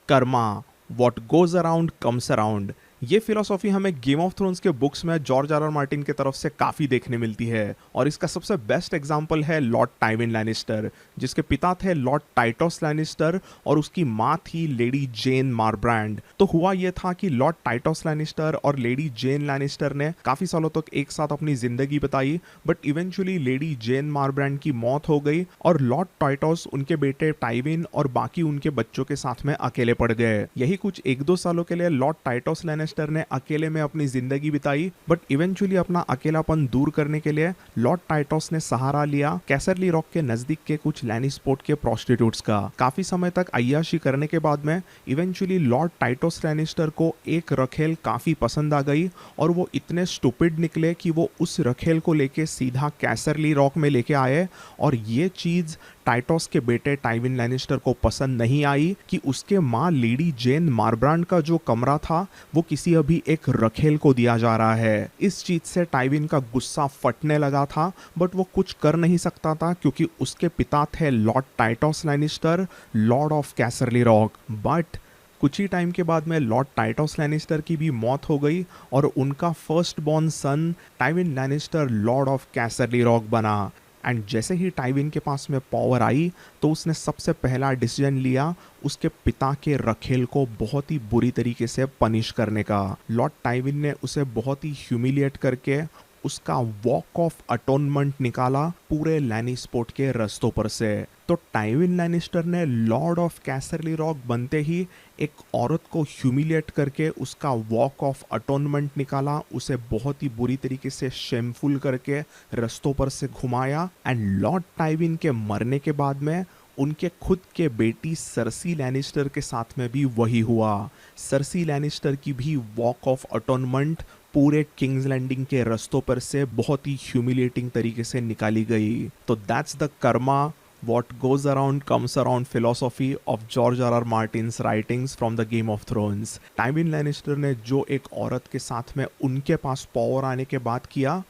Karma, what goes around comes around. ये philosophy हमें game of thrones के बुक्स में जॉर्ज आर आर मार्टिन की तरफ से काफ़ी देखने मिलती है, और इसका सबसे बेस्ट एग्जाम्पल है लॉर्ड टाइविन लैनिस्टर, जिसके पिता थे लॉर्ड टाइटोस लैनिस्टर और उसकी माँ थी लेडी जेन मारब्रांड। तो हुआ यह था कि लॉर्ड टाइटोस लैनिस्टर और लेडी जेन लैनिस्टर ने काफ़ी सालों तक एक साथ अपनी जिंदगी बिताई, बट इवेंचुअली लेडी जेन मारब्रांड की मौत हो गई और लॉर्ड टाइटोस उनके बेटे टाइविन और बाकी उनके बच्चों के साथ में अकेले पड़ गए। यही कुछ एक दो सालों के लिए लॉर्ड टाइटोस लैनिस्टर ने अकेले में अपनी जिंदगी बिताई, बट इवेंचुअली अपना अकेलापन दूर करने के लिए लॉर्ड टाइटोस ने सहारा लिया कैसरली रॉक के नजदीक के कुछ लैनिस्पोर्ट के प्रोस्टिट्यूट्स का। काफी समय तक अय्याशी करने के बाद में इवेंचुअली लॉर्ड टाइटोस लैनिस्टर को एक रखेल काफी पसंद आ गई, और वो इतने स्टूपिड निकले कि वो उस रखेल को लेके सीधा कैसरली रॉक में लेके आए, और ये चीज टाइटोस के बेटे टाइविन लैनिस्टर को पसंद नहीं आई कि उसके माँ लेडी जेन मारब्रांड का जो कमरा था वो किसी अभी एक रखेल को दिया जा रहा है। इस चीज से टाइविन का गुस्सा फटने लगा था, बट वो कुछ कर नहीं सकता था क्योंकि उसके पिता थे lord Tytos Lannister, lord of Casterly Rock. But कुछ ही टाइम के बाद में लॉर्ड टाइटोस लैनिस्टर की भी मौत हो गई और उनका first born son Tywin Lannister lord of Casterly Rock बना। एंड जैसे ही टाइविन के पास में पावर आई तो उसने सबसे पहला डिसीजन लिया उसके पिता के रखेल को बहुत ही बुरी तरीके से पनिश करने का। लॉर्ड टाइविन ने उसे बहुत ही ह्यूमिलिएट करके उसका वॉक ऑफ अटोनमेंट निकाला पूरे लैनिस्पोर्ट के रस्तों पर से। तो टाइविन लैनिस्टर ने लॉर्ड ऑफ कैसरली रॉक बनते ही एक औरत को ह्यूमिलिएट करके उसका वॉक ऑफ अटोनमेंट निकाला, उसे बहुत ही बुरी तरीके से शेमफुल करके रस्तों पर से घुमाया। एंड लॉर्ड टाइविन के मरने के बाद में उनके खुद के बेटी सरसी लैनिस्टर के साथ में भी वही हुआ। सरसी लैनिस्टर की भी वॉक ऑफ अटोनमेंट पूरे किंग्स लैंडिंग के रस्तों पर से बहुत ही ह्यूमिलिएटिंग तरीके से निकाली गई। तो that's the Karma what goes around comes around philosophy of George R. R. Martin's writings from the Game of Thrones। Tywin Lannister ने जो एक औरत के साथ में उनके पास पावर आने के बाद किया,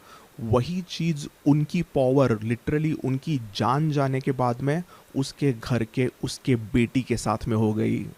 वही चीज उनकी पावर लिटरली उनकी जान जाने के बाद में उसके घर के उसके बेटी के साथ में हो गई।